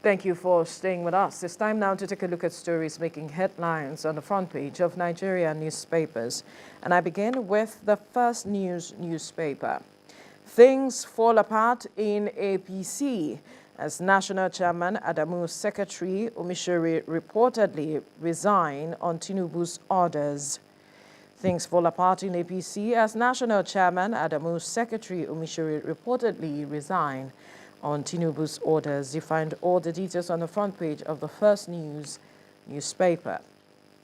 Thank you for staying with us. It's time now to take a look at stories making headlines on the front page of Nigerian newspapers. And I begin with the First News newspaper. Things fall apart in APC as National Chairman Adamu's secretary Omishiri reportedly resign on Tinubu's orders. Things fall apart in APC as National Chairman Adamu's secretary Omishiri reportedly resign on Tinubu's orders. You find all the details on the front page of the First News newspaper.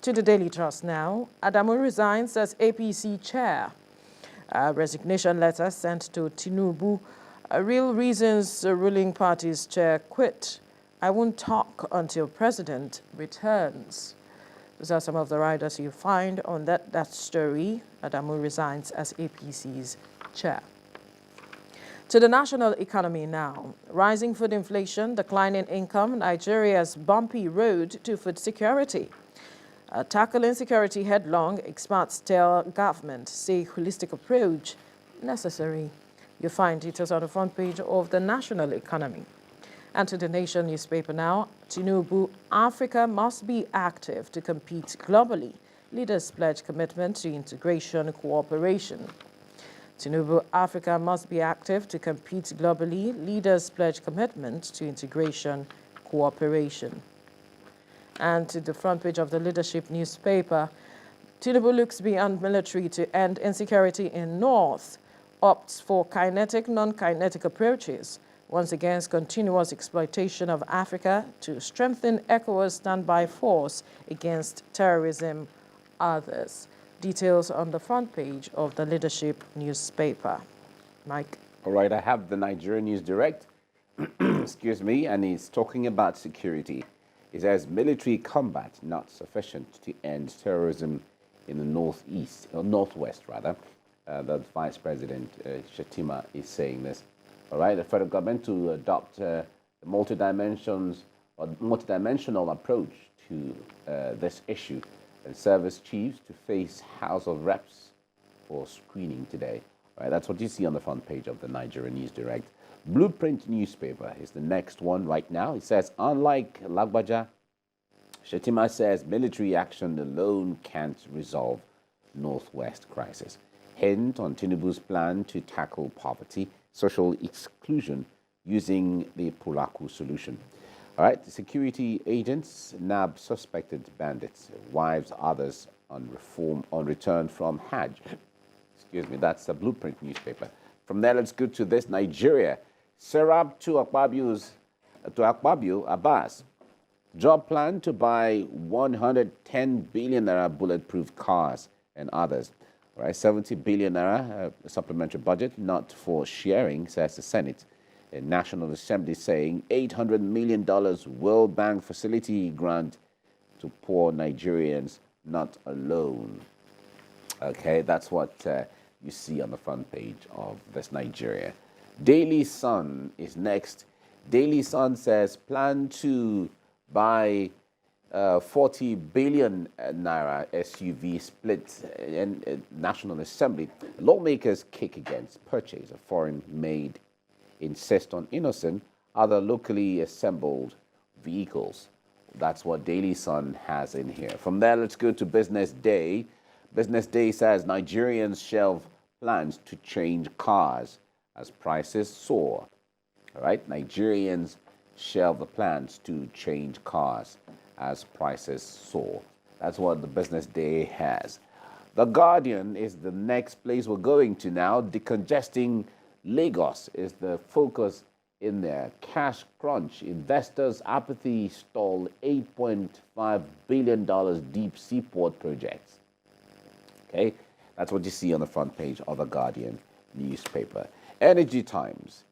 To the Daily Trust now, Adamu resigns as APC chair. A resignation letter sent to Tinubu. Real reasons the ruling party's chair quit. I won't talk until president returns. Those are some of the riders you find on that story. Adamu resigns as APC's chair. To the national economy now. Rising food inflation, declining income, Nigeria's bumpy road to food security. Tackling security headlong, experts tell government, say holistic approach necessary. You find details on the front page of the national economy. And to the Nation newspaper now, Tinubu, Africa must be active to compete globally. Leaders pledge commitment to integration cooperation. Tinubu, Africa must be active to compete globally. Leaders pledge commitment to integration cooperation. And to the front page of the Leadership newspaper, Tinubu looks beyond military to end insecurity in North, opts for kinetic, non-kinetic approaches, once against continuous exploitation of Africa to strengthen ECOWAS standby force against terrorism, others. Details on the front page of the Leadership newspaper. Mike. All right, I have the Nigerian News Direct, excuse me, and he's talking about security. It says military combat not sufficient to end terrorism in the northeast, or northwest rather. The Vice President Shetima is saying this. All right, the federal government to adopt a multidimensional approach to this issue, and service chiefs to face House of Reps for screening today. All right, that's what you see on the front page of the Nigerian News Direct. Blueprint newspaper is the next one right now. It says, unlike Lagbaja, Shetima says military action alone can't resolve Northwest crisis. Hint on Tinubu's plan to tackle poverty, social exclusion using the Pulaku solution. All right, the security agents nab suspected bandits, wives, others on return from Hajj. Excuse me, that's the Blueprint newspaper. From there, let's go to this Nigeria. Serap to Akpabio Abbas. Job plan to buy 110 billion naira bulletproof cars and others. All right, 70 billion naira supplementary budget, not for sharing, says the Senate. A National Assembly saying $800 million World Bank facility grant to poor Nigerians not alone. Okay, that's what you see on the front page of this Nigeria. Daily Sun is next. Daily Sun says plan to buy 40 billion naira SUV split in National Assembly. Lawmakers kick against purchase of foreign-made, insist on innocent, other locally assembled vehicles. That's what Daily Sun has in here. From there, let's go to Business Day. Business Day says Nigerians shelve plans to change cars as prices soar. All right, Nigerians shelve the plans to change cars as prices soar. That's what the Business Day has. The Guardian is the next place we're going to now. Decongesting Lagos is the focus in there. Cash crunch. Investors' apathy stalled $8.5 billion deep seaport projects. Okay, that's what you see on the front page of the Guardian newspaper. Energy Times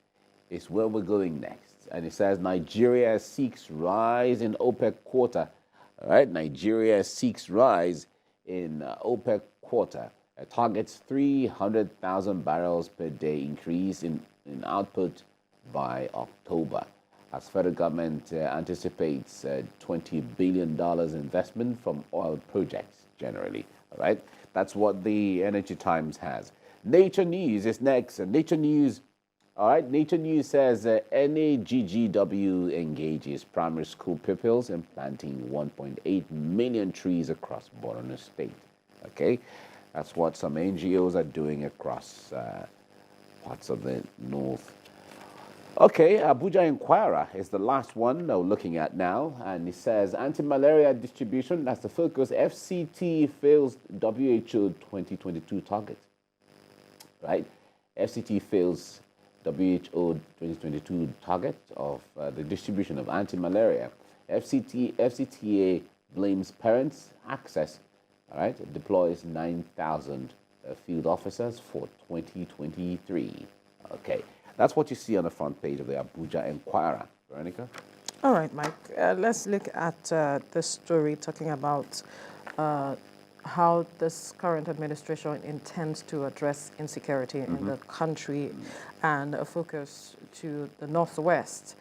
is where we're going next. And it says Nigeria seeks rise in OPEC quota. All right, Nigeria seeks rise in OPEC quota. It targets 300,000 barrels per day increase in output by October, as federal government anticipates $20 billion investment from oil projects generally. All right, that's what the Energy Times has. Nature News is next. And Nature News All right, Nature News says NAGGW engages primary school pupils in planting 1.8 million trees across Borno State. Okay, that's what some NGOs are doing across parts of the north. Okay, Abuja Inquirer is the last one we're looking at now, and it says anti-malaria distribution, that's the focus. FCT fails WHO 2022 target. Right, FCT fails WHO 2022 target of the distribution of anti-malaria. FCTA blames parents' access, all right, deploys 9,000 field officers for 2023. Okay, that's what you see on the front page of the Abuja Inquirer. Veronica? All right, Mike, let's look at this story talking about how this current administration intends to address insecurity in the country and a focus to the northwest.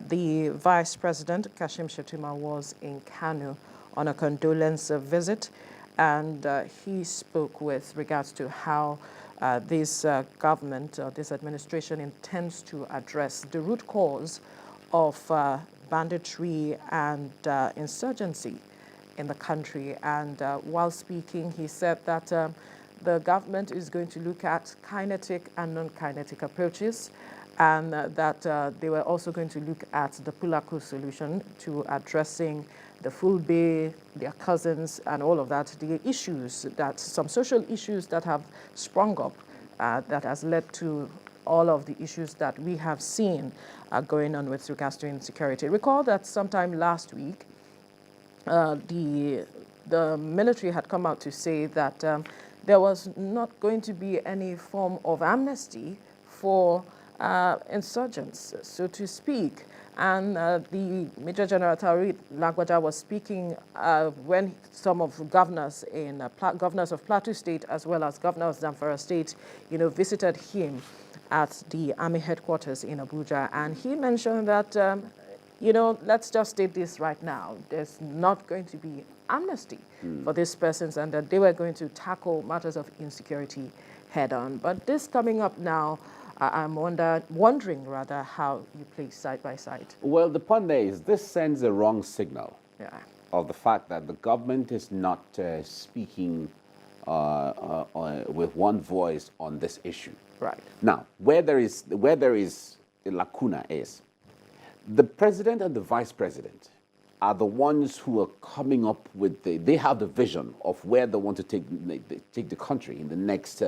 The Vice President, Kashim Shettima, was in Kano on a condolence visit, and he spoke with regards to how this government, this administration intends to address the root cause of banditry and insurgency in the country. And while speaking, he said that the government is going to look at kinetic and non-kinetic approaches, and that they were also going to look at the Pulaku solution to addressing the Fulbe, their cousins, and all of that, the issues that, some social issues that have sprung up that has led to all of the issues that we have seen going on with regards to insecurity. Recall that sometime last week, the military had come out to say that there was not going to be any form of amnesty for insurgents, so to speak. And the Major General Tauri Lagwaja was speaking when some of governors in governors of Plateau State as well as governors of Zamfara State, visited him at the army headquarters in Abuja, and he mentioned that let's just state this right now. There's not going to be amnesty for these persons, and that they were going to tackle matters of insecurity head on. But this coming up now, I'm wondering how you place side by side. Well, the point there is this sends a wrong signal of the fact that the government is not speaking with one voice on this issue. Right. Now, where there is a lacuna is the president and the vice president are the ones who are coming up with they have the vision of where they want to take the country in the next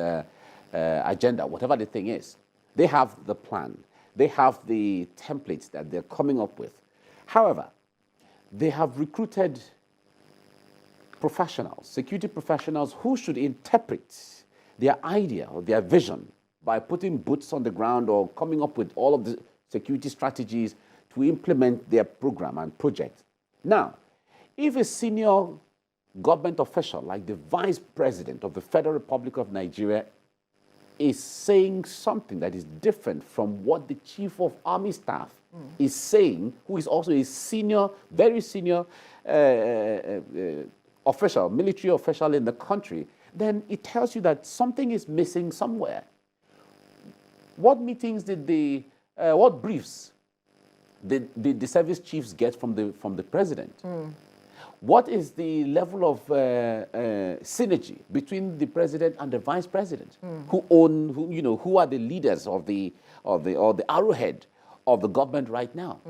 agenda, whatever the thing is. They have the plan. They have the templates that they're coming up with. However, they have recruited professionals, security professionals, who should interpret their idea or their vision by putting boots on the ground or coming up with all of the security strategies to implement their program and project. Now, if a senior government official like the vice president of the Federal Republic of Nigeria is saying something that is different from what the chief of army staff is saying, who is also a senior, very senior official, military official in the country, then it tells you that something is missing somewhere. What meetings did what briefs did the service chiefs get from the president? What is the level of synergy between the president and the vice president, who are the leaders or the arrowhead of the government right now?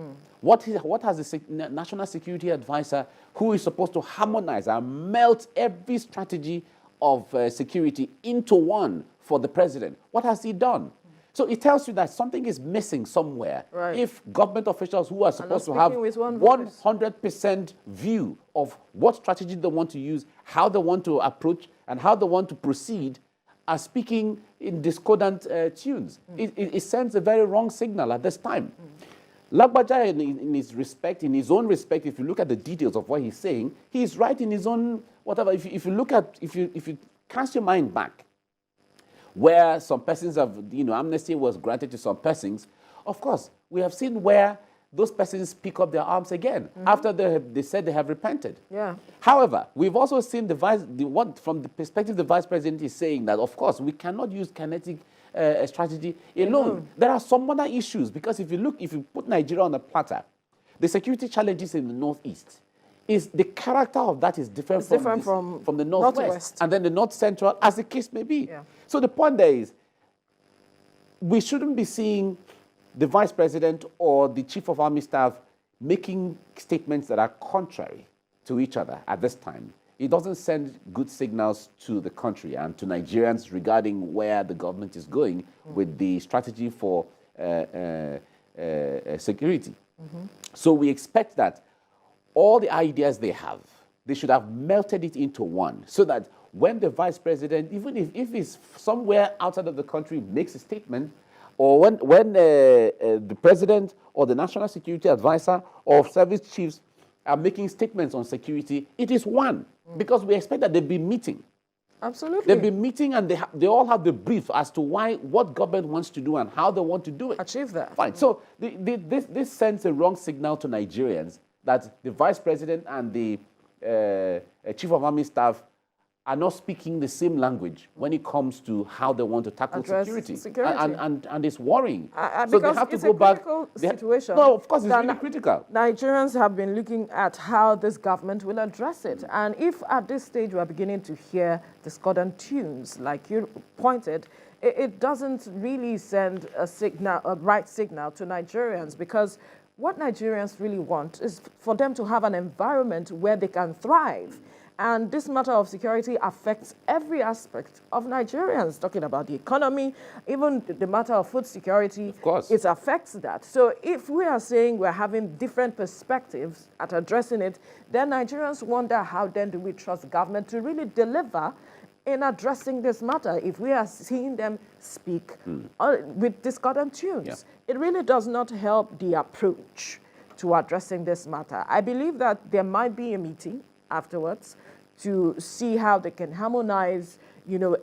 What has the National Security Advisor, who is supposed to harmonize and melt every strategy of security into one for the president? What has he done? So it tells you that something is missing somewhere. Right. If government officials who are supposed to have 100% view of what strategy they want to use, how they want to approach, and how they want to proceed, are speaking in discordant tunes. It sends a very wrong signal at this time. Lagbaja, in his own respect, if you look at the details of what he's saying, he's right in his own whatever. If you cast your mind back, where some persons have, amnesty was granted to some persons, of course, we have seen where those persons pick up their arms again after they said they have repented. Yeah. However, we've also seen from the perspective the vice president is saying that, of course, we cannot use kinetic strategy alone. There are some other issues, because if you put Nigeria on a platter, the security challenges in the northeast, is the character of that is different, from the northwest, and then the north central, as the case may be. Yeah. So the point there is, we shouldn't be seeing the vice president or the chief of army staff making statements that are contrary to each other at this time. It doesn't send good signals to the country and to Nigerians regarding where the government is going with the strategy for security. So we expect that all the ideas they have, they should have melted it into one, so that when the vice president, even if he's somewhere outside of the country, makes a statement, or when the president or the national security advisor or service chiefs are making statements on security, it is one, because we expect that they'll be meeting. Absolutely. They'll be meeting, and they all have the brief as to what government wants to do and how they want to do it. Achieve that. Fine. So this sends a wrong signal to Nigerians that the vice president and the chief of army staff are not speaking the same language when it comes to how they want to tackle security. And it's worrying. So they have to go back. Situation. No, of course, it's really critical. Nigerians have been looking at how this government will address it. And if at this stage we are beginning to hear discordant tunes, like you pointed, it doesn't really send a right signal to Nigerians, because what Nigerians really want is for them to have an environment where they can thrive. And this matter of security affects every aspect of Nigerians, talking about the economy, even the matter of food security. Of course. It affects that. So if we are saying we're having different perspectives at addressing it, then Nigerians wonder, how then do we trust the government to really deliver in addressing this matter if we are seeing them speak with discordant tunes? Yeah. It really does not help the approach to addressing this matter. I believe that there might be a meeting afterwards to see how they can harmonize,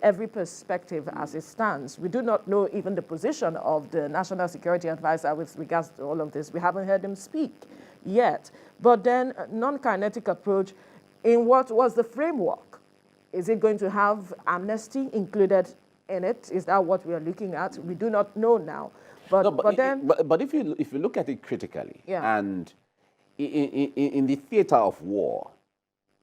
every perspective as it stands. We do not know even the position of the National Security Advisor with regards to all of this. We haven't heard him speak yet. But then non-kinetic approach, in what was the framework? Is it going to have amnesty included in it? Is that what we are looking at? We do not know now. But if you look at it critically, and in the theater of war,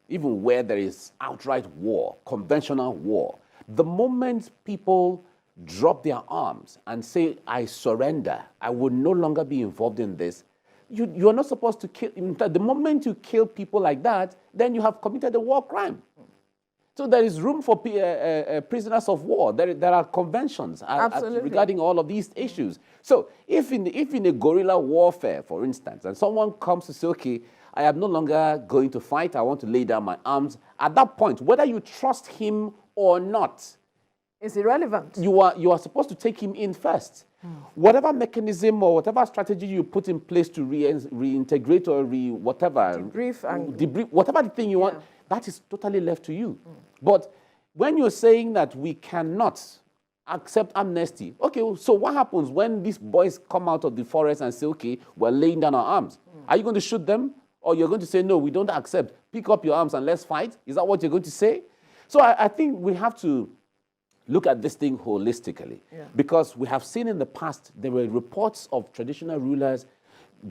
even where there is outright war, conventional war, the moment people drop their arms and say, I surrender, I will no longer be involved in this, you are not supposed to kill. In fact, the moment you kill people like that, then you have committed a war crime. So there is room for prisoners of war. There are conventions regarding all of these issues. So if in a guerrilla warfare, for instance, and someone comes to say, okay, I am no longer going to fight, I want to lay down my arms, at that point, whether you trust him or not, it's irrelevant. You are supposed to take him in first. Whatever mechanism or whatever strategy you put in place to reintegrate or debrief, whatever the thing you want, that is totally left to you. But when you're saying that we cannot accept amnesty, okay, so what happens when these boys come out of the forest and say, okay, we're laying down our arms? Are you going to shoot them? Or you're going to say, no, we don't accept. Pick up your arms and let's fight? Is that what you're going to say? So I think we have to look at this thing holistically. Because we have seen in the past, there were reports of traditional rulers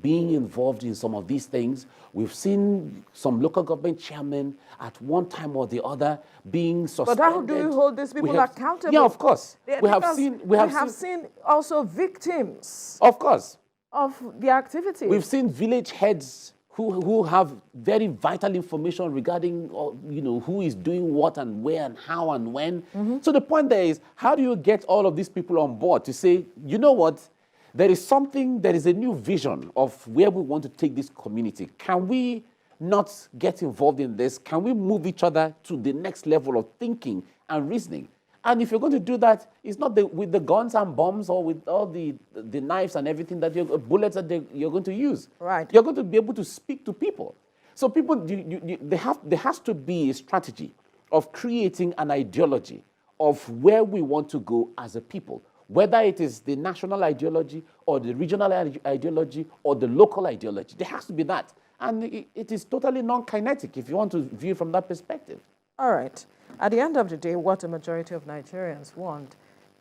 being involved in some of these things. We've seen some local government chairmen at one time or the other being suspended. But how do you hold these people accountable? Yeah, of course. We have seen also victims. Of course. Of the activities. We've seen village heads who have very vital information regarding, who is doing what and where and how and when. So the point there is, how do you get all of these people on board to say, you know what, there is a new vision of where we want to take this community. Can we not get involved in this? Can we move each other to the next level of thinking and reasoning? And if you're going to do that, it's not with the guns and bombs or with all the knives and everything bullets that you're going to use. Right. You're going to be able to speak to people. So people, there has to be a strategy of creating an ideology of where we want to go as a people, whether it is the national ideology or the regional ideology or the local ideology. There has to be that. And it is totally non-kinetic if you want to view from that perspective. All right. At the end of the day, what a majority of Nigerians want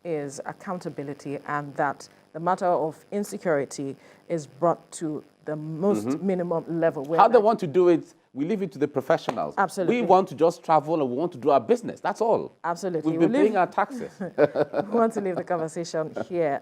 is accountability, and that the matter of insecurity is brought to the most minimum level. How they want to do it, we leave it to the professionals. Absolutely. We want to just travel and we want to do our business. That's all. Absolutely. We've been paying our taxes. We want to leave the conversation here.